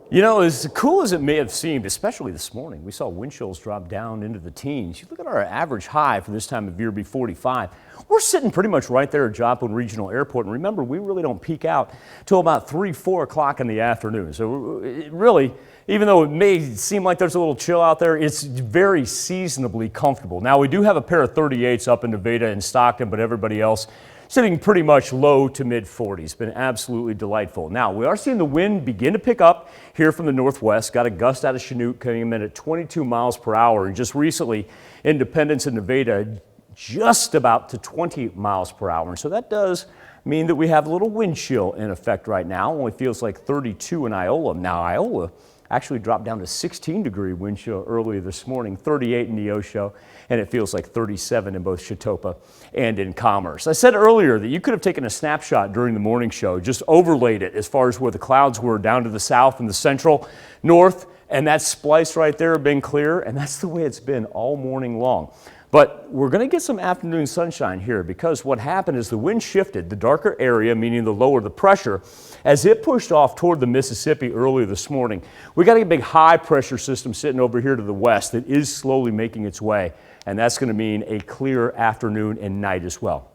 You know, as cool as it may have seemed, especially this morning, we saw wind chills drop down into the teens. You look at our average high for this time of year, be 45. We're sitting pretty much right there at Joplin Regional Airport. And remember, we really don't peak out till about 3, 4 o'clock in the afternoon. So it really, even though it may seem like there's a little chill out there, it's very seasonably comfortable. Now, we do have a pair of 38s up in Nevada and Stockton, but everybody else sitting pretty much low to mid 40s. Been absolutely delightful. Now, we are seeing the wind begin to pick up here from the northwest. Got a gust out of Chinook coming in at 22 miles per hour. And just recently, Independence and Nevada just about to 20 miles per hour. And so that does mean that we have a little wind chill in effect right now. Only feels like 32 in Iola. Now, Iola actually dropped down to 16-degree wind chill earlier this morning, 38 in Neosho, and it feels like 37 in both Chetopa and in Commerce. I said earlier that you could have taken a snapshot during the morning show, just overlaid it as far as where the clouds were down to the south and the central, north, and that splice right there been clear, and that's the way it's been all morning long. But we're going to get some afternoon sunshine here because what happened is the wind shifted, the darker area, meaning the lower the pressure, as it pushed off toward the Mississippi earlier this morning. We got a big high pressure system sitting over here to the west that is slowly making its way, and that's going to mean a clear afternoon and night as well.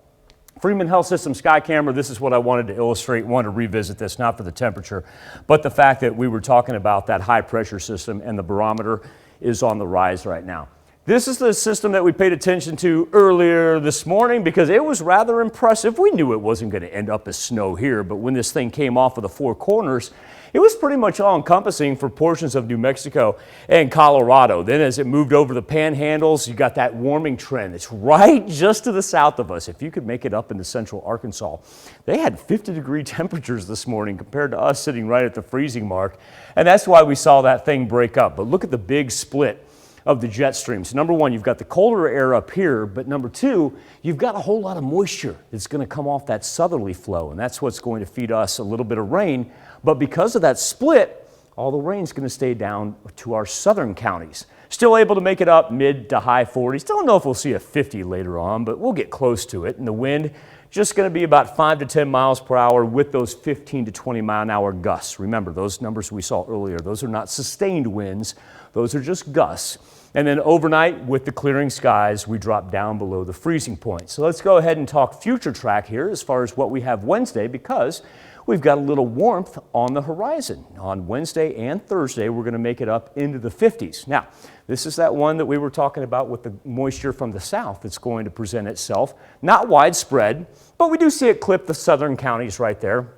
Freeman Health System Sky Camera, this is what I wanted to illustrate, wanted to revisit this, not for the temperature, but the fact that we were talking about that high pressure system and the barometer is on the rise right now. This is the system that we paid attention to earlier this morning because it was rather impressive. We knew it wasn't going to end up as snow here, but when this thing came off of the Four Corners, it was pretty much all encompassing for portions of New Mexico and Colorado. Then as it moved over the panhandles, you got that warming trend. It's right just to the south of us. If you could make it up into central Arkansas, they had 50-degree temperatures this morning compared to us sitting right at the freezing mark. And that's why we saw that thing break up. But look at the big split of the jet streams. Number one, you've got the colder air up here, but number two, you've got a whole lot of moisture that's going to come off that southerly flow, and that's what's going to feed us a little bit of rain. But because of that split, all the rain's going to stay down to our southern counties. Still able to make it up mid to high 40s. Don't know if we'll see a 50 later on, but we'll get close to it. And the wind just going to be about 5 to 10 miles per hour with those 15 to 20 mile an hour gusts. Remember, those numbers we saw earlier, those are not sustained winds. Those are just gusts. And then overnight, with the clearing skies, we drop down below the freezing point. So let's go ahead and talk future track here as far as what we have Wednesday, because we've got a little warmth on the horizon. On Wednesday and Thursday, we're going to make it up into the 50s. Now, this is that one that we were talking about with the moisture from the south that's going to present itself. Not widespread, but we do see it clip the southern counties right there.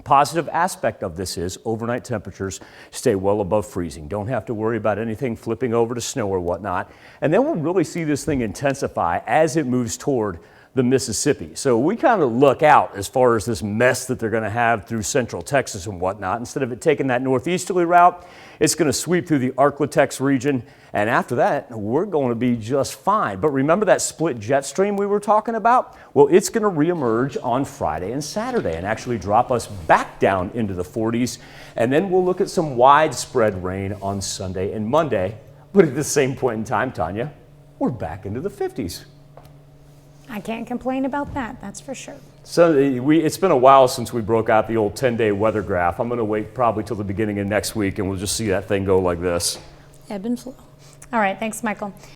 Positive aspect of this is overnight temperatures stay well above freezing. Don't have to worry about anything flipping over to snow or whatnot. And then we'll really see this thing intensify as it moves toward the Mississippi. So we kind of look out as far as this mess that they're going to have through central Texas and whatnot. Instead of it taking that northeasterly route, it's going to sweep through the Arklatex region. And after that, we're going to be just fine. But remember that split jet stream we were talking about? Well, it's going to reemerge on Friday and Saturday and actually drop us back down into the 40s. And then we'll look at some widespread rain on Sunday and Monday. But at the same point in time, Tanya, we're back into the 50s. I can't complain about that, that's for sure. So it's been a while since we broke out the old 10-day weather graph. I'm going to wait probably till the beginning of next week, and we'll just see that thing go like this. Ebb and flow. All right, thanks, Michael.